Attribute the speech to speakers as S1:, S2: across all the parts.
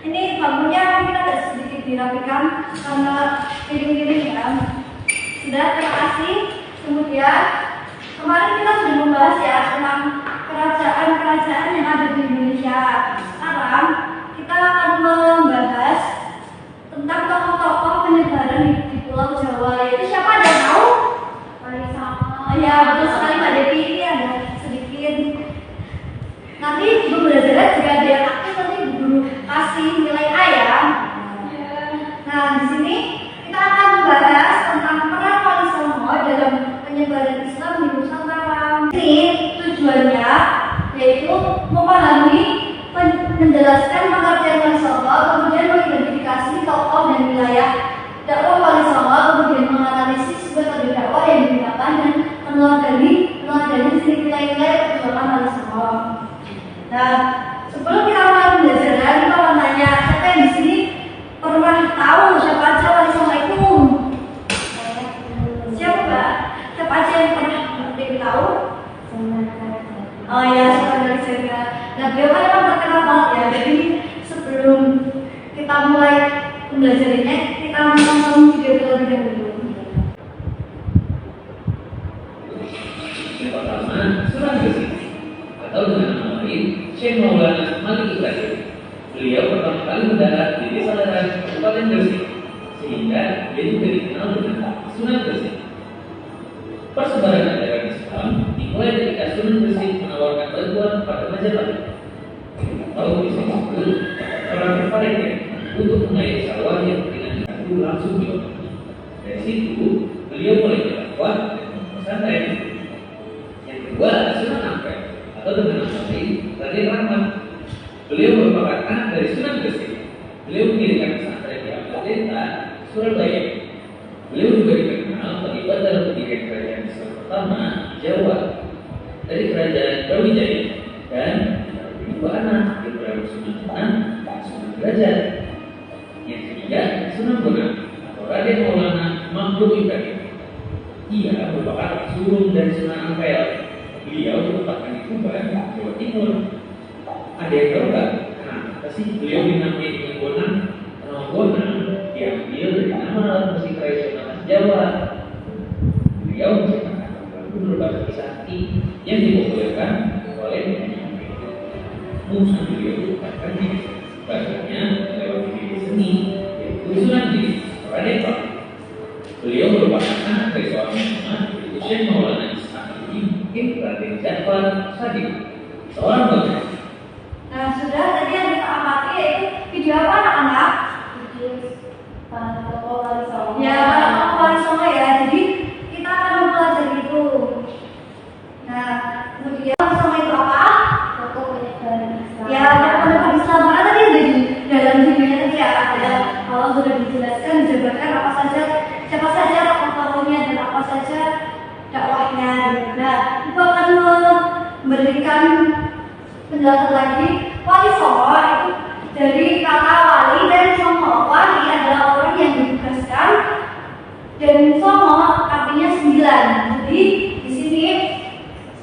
S1: Ini bambunya mungkin agak sedikit dirapikan karena piring-piring ya. Sudah, terima kasih. Kemudian kemarin kita sudah membahas ya tentang kerajaan-kerajaan yang ada di Indonesia. Sekarang kita akan membahas tentang tokoh-tokoh penyebaran di Pulau Jawa. Itu siapa, ada yang tahu? Ya, betul sekali Mbak Devi, ini ada sedikit. Nanti ibu belajar juga ada yang aktif, nanti guru kasih nilai A ya. Nah, di sini kita akan membahas tentang peran Wali Songo dalam penyebaran Islam di Nusantara. Ini tujuannya yaitu memahami, menjelaskan pengertian Wali Songo, kemudian mengidentifikasi tokoh dan wilayah dakwah Wali Songo, kemudian menganalisis metode dakwah yang digunakan dan meneladani nilai-nilai perjuangan Wali Songo. Nah, sebelum kita mulai pembelajaran, kita mau tanya siapa yang di sini pernah tahu siapa aja Wali Songo itu? Siapa Mbak? Siapa aja yang pernah tahu? Oh ya, saudara jaga. Nah, beliau kan memang terkenal banget ya. Jadi sebelum kita mulai pembelajarannya, kita nonton video terlebih dahulu.
S2: Yang pertama, Sunan Gesi atau dengan nama lain Syekh Maulana Malik Ibrahim. Beliau pertama kali mendarat di Desa Laran, Kabupaten Gresik, sehingga dia juga dikenal dengan Sunan Gresik. Persebaran ajaran Islam dimulai ketika Sunan Gresik menawarkan bantuan pada Majapahit atau disebut orang berparikan untuk mengairi sawah yang dengan itu langsung dilakukan. Dari situ beliau mulai berdakwah dan pesantren. Yang kedua, Sunan Ampel atau dengan nama lain Raden Rahmat. Beliau merupakan anak dari Sunan Gresik. Beliau mendirikan pesantren di Ampel, Surabaya. Beliau juga dikenal terlibat dalam pendirian kerajaan Islam pertama di Jawa dari kerajaan Brawijaya dan dua anak Ibrahim Sunan Bonang dan Sunan Derajat. Yang ketiga, Sunan Bonang atau Raden Maulana Mahmud Ibrahim. Ia merupakan sulung dari Sunan Ampel. Beliau merupakan di Tuban, Jawa Timur. Ada yang tahu nggak? Kenapa sih beliau dinamai dengan Bonang? Nama Bonang diambil dari nama alat musik tradisional Jawa. Beliau menciptakan lagu berbahasa Kisaki yang dipopulerkan oleh penyanyi. Musa beliau bahkan bahasanya lewat video seni yaitu Sunan Giri Raden Rahmat. Beliau merupakan anak dari seorang ulama yaitu Syekh Maulana Raden Jafar Shadiq, seorang dokter.
S1: Nah, sudah tadi yang kita amati yaitu video apa anak-anak? Video tokoh Wali Songo. Ya, tokoh Wali Songo ya. Jadi kita akan mempelajari itu. Nah, kemudian Wali Songo itu apa? Tokoh penyebaran Islam. Ya, tokoh penyebaran Islam. Karena tadi udah di dalam videonya tadi ya ada kalau sudah dijelaskan dijabarkan apa saja, siapa saja tokoh-tokohnya dan apa saja dakwahnya. Nah, itu akan memberikan penjelasan lagi. Wali Songo itu dari kata wali dan songo. Wali adalah orang yang ditugaskan dan songo artinya 9. Jadi di sini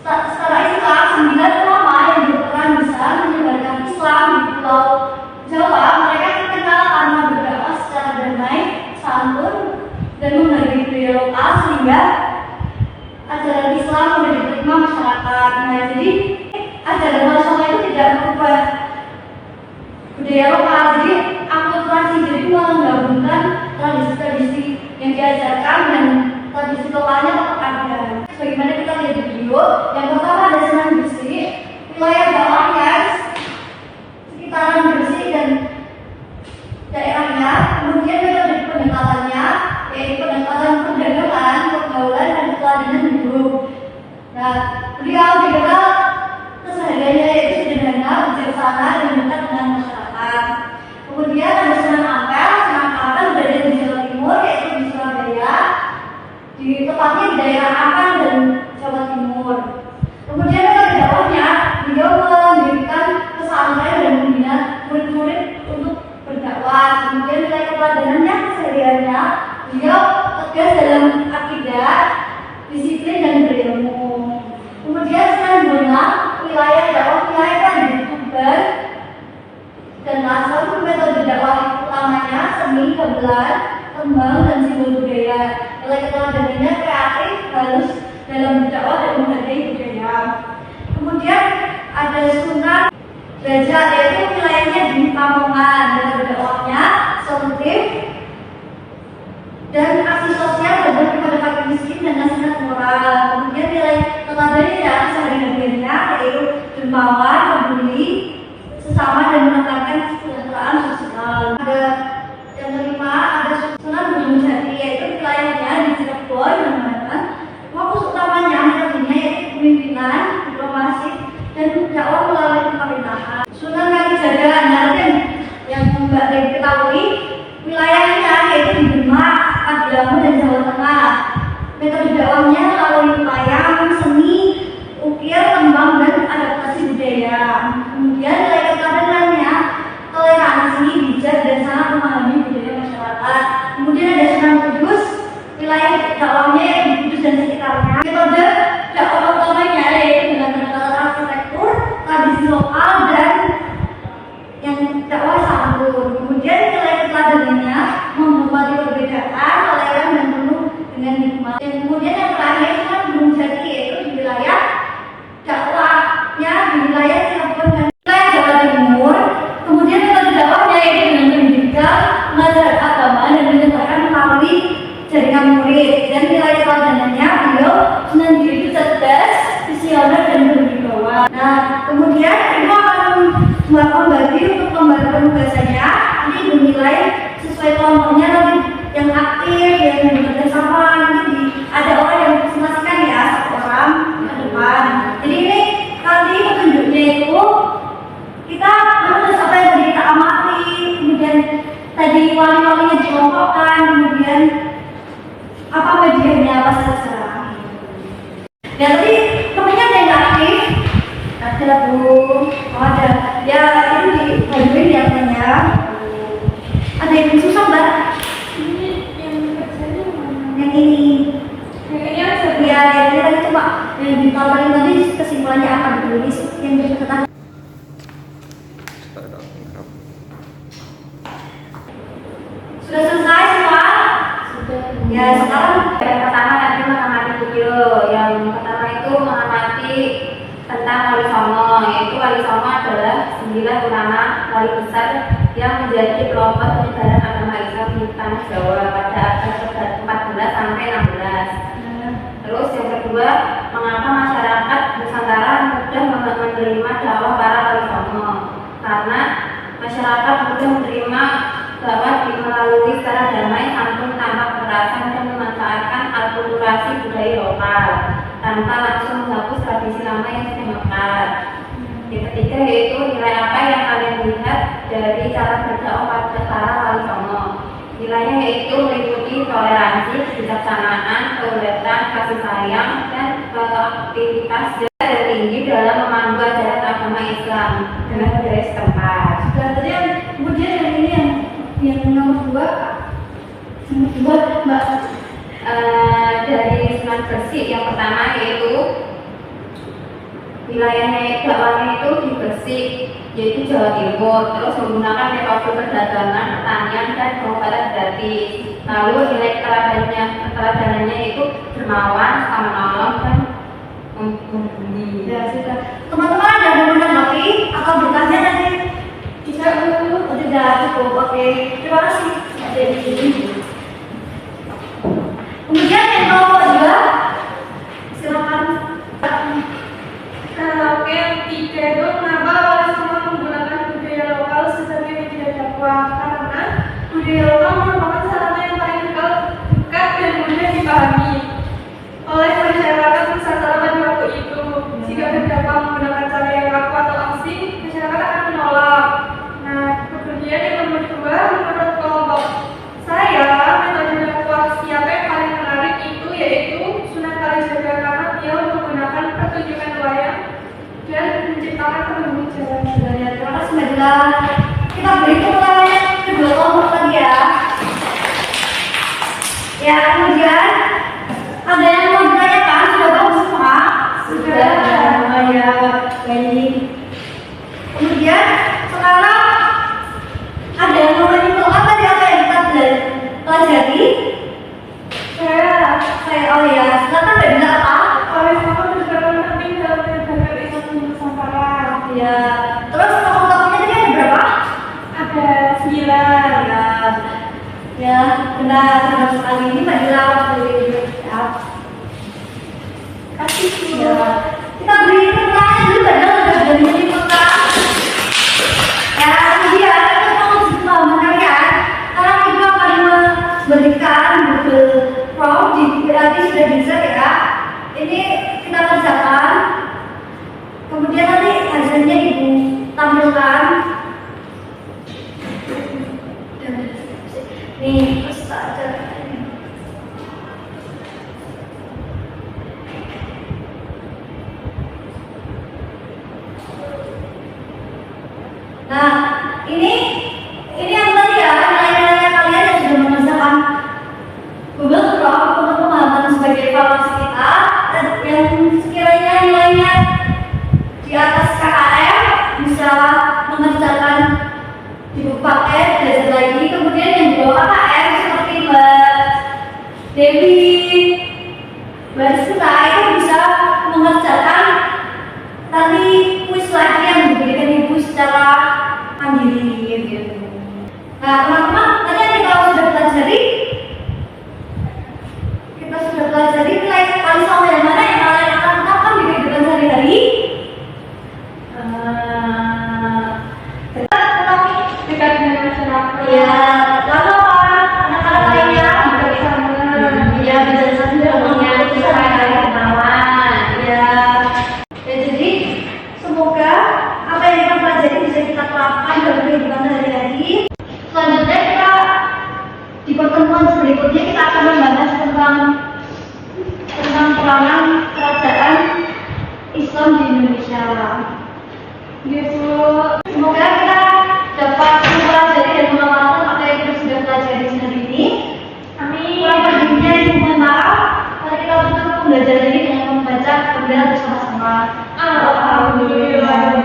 S1: secara Islam 9 ulama yang berperan besar menyebarkan Islam di Pulau Jawa. Mereka terkenal karena berdakwah secara damai, santun, dan menghargai budaya lokal sehingga ajaran Islam sudah diterima masyarakat. Nah, jadi ajaran Wali Songo itu tidak berubah budaya lokal, jadi akulturasi, jadi menggabungkan tradisi-tradisi yang diajarkan dan tradisi lokalnya tetap ada. Bagaimana kita lihat di video, yang pertama ada Sunan Gresik, wilayah dakwahnya sekitaran Gresik dan daerahnya, kemudian metode pendekatannya yaitu pendekatan perdagangan, pergaulan, dan keteladanan hidup. Nah, beliau dikenal kesehariannya yaitu sederhana, bijaksana, dan dekat dengan masyarakat. Kemudian ada Sunan Ampel. seni, gamelan, tembang, dan simbol budaya. Nilai keteladanannya kreatif, harus dalam berdakwah dan menghargai budaya. Kemudian ada sunnah derajat, yaitu wilayahnya di Pamongan, dan berdakwahnya solutif dan aksi sosial berdampak kepada fakir miskin dan nasihat moral. Kemudian nilai teladannya ya sehari-harinya yaitu dermawan, peduli sesama dan menekankan kesejahteraan sosial. Ada yang kelima, ada Sunan Gunung Jati, yaitu wilayahnya di Cirebon, yang mana fokus utamanya metodenya yaitu kepemimpinan, diplomasi, dan dakwah melalui pemerintahan. Sunan Kalijaga, nanti yang Mbak Dewi ketahui, wilayahnya yaitu di Demak, Magelang, dan Jawa Tengah. Metode dakwahnya melalui wayang, seni, ukir, tembang, dan adaptasi budaya. Kemudian nilai keteladanannya toleransi, bijak, dan sangat memahami budaya masyarakat. Kemudian ada Sunan Kudus, wilayah dakwahnya yaitu di Kudus dan sekitarnya. Metode dakwah utamanya yaitu dengan pendekatan arsitektur, tradisi lokal, dan yang dakwah santun. Kemudian nilai keteladanannya menghormati perbedaan, toleran, dan penuh dengan hikmah. Dan kemudian yang terakhir Sunan Gunung Jati, yaitu di wilayah dakwahnya di wilayah Cirebon dan wilayah Jawa Timur. Kemudian metode dakwahnya yaitu dengan pendidikan, mengajar agama, dan menyebarkan melalui jaringan murid. Dan nilai keteladanannya beliau Sunan Giri itu cerdas, visioner, dan berwibawa. Nah, kemudian ibu akan membagi untuk lembaga penugasannya. Nanti dinilai sesuai kelompoknya, nanti yang aktif, yang bekerja sama, nanti ada orang yang masing-masing ya, satu orang ke depan. Jadi ini nanti petunjuknya itu kita menulis apa yang tadi kita amati, kemudian tadi wali-walinya dikelompokkan, kemudian apa medianya, apa saja. Dan tadi temennya ada yang aktif, ada Bu, oh ada, ya itu dibantuin ya temennya. Ada yang susah Mbak?
S3: Ini yang kerjanya mana?
S1: Yang ini.
S3: Kayaknya
S1: Ya, yang ini tadi coba yang ditawarin tadi kesimpulannya apa ditulis yang kita sudah selesai semua?
S3: sudah.
S1: Ya, sekarang
S4: Yang pertama nanti mengamati video. Yang pertama itu mengamati tentang Wali Songo, yaitu Wali Songo adalah 9 ulama wali besar yang menjadi pelopor penyebaran agama Islam di tanah Jawa pada abad 14 sampai 16. Terus yang kedua, mengapa masyarakat Nusantara mudah menerima dakwah para Wali Songo? Karena masyarakat mudah menerima dakwah melalui secara damai, santun, tanpa kekerasan, dan memanfaatkan akulturasi budaya lokal tanpa langsung menghapus tradisi lama yang sudah mekar. Yang ketiga yaitu nilai apa yang kalian lihat dari cara berdakwah pada para Wali Songo. Nilainya yaitu meliputi toleransi, kebijaksanaan, keuletan, kasih sayang, dan aktivitas dan tinggi dalam memandu ajaran agama Islam dengan budaya setempat.
S1: dan tadi yang kemudian yang ini yang nomor 2 Mbak.
S4: Dari Sunan Gresik yang pertama yaitu wilayahnya dakwahnya itu di Gresik, yaitu Jawa Timur. Terus menggunakan metode perdagangan, pertanian, dan pengobatan gratis. Lalu nilai keteladanannya itu dermawan, sama nolong, dan membumi.
S1: Ya sudah. Teman-teman ada yang mau menanggapi atau bertanya nanti? Bisa dulu. Oh, tidak cukup. Oke. Terima kasih. Ada di sini. Kemudian yang nomor 2, silakan.
S3: Oke, yang ketiga itu kenapa Wali Songo menggunakan budaya lokal sebagai media dakwah? Karena budaya lokal merupakan sarana yang paling dekat dan mudah dipahami oleh masyarakat Nusantara pada waktu itu. Jika berdakwah menggunakan cara yang kaku atau asing, masyarakat akan menolak. Nah, kemudian yang nomor 2, menurut kelompok saya, metode dakwah siapa yang paling menarik itu yaitu Sunan Kalijaga, karena dia menggunakan pertunjukan wayang dan menciptakan penghubung jalan.
S1: Terima kasih Mbak Dila. Kita beri penilaian kedua kelompok tadi ya. Ya, kemudian ada yang mau ditanyakan? Sudah bagus semua?
S3: Sudah.
S1: Oh ya, baik. Kemudian sekarang ada yang mau menyimpulkan tadi apa yang kita
S3: benar.
S1: Ya, benar, benar sekali. Ini majalah waktu ya.
S3: Kasih
S1: Ya, kita beri pertanyaan dulu padahal udah dari kota. Ya, kemudian kita mau benar ya. Karena kita akan memberikan Google Form berarti sudah bisa ya. Ini kita kerjakan. Kemudian nanti hasilnya ibu tampilkan. Nih, terus aja. Nah, ini yang tadi ya, nilai-nilai kalian yang sudah mengerjakan Google Form untuk pemahaman sebagai evaluasi kita, dan yang sekiranya nilainya di atas KKM bisa mengerjakan di paket belajar lagi. Kemudian yang di bawah KKM seperti Mbak Dewi, Mbak Sita itu bisa mengerjakan tadi kuis lagi yang diberikan ibu secara mandiri gitu. Nah teman-teman, tadi yang kita sudah pelajari nilai kali sama yang mana yang kalian akan gunakan di kehidupan sehari-hari.
S3: dekat dengan masyarakat.
S1: Ya, lalu apa? Anak-anak lainnya ya bisa saja punya cara kenalan. Ya, jadi semoga apa yang kita pelajari bisa kita terapkan dalam kehidupan sehari-hari. Selanjutnya kita di pertemuan berikutnya kita akan membahas tentang peranan kerajaan Islam di Indonesia. Gitu. Semoga kita dapat mempelajari dan mengamalkan apa yang kita sudah pelajari hari ini.
S3: Amin.
S1: Kurang lebihnya mohon maaf. Mari kita tutup pembelajaran ini dengan membaca pembelajaran bersama-sama.
S3: Alhamdulillah.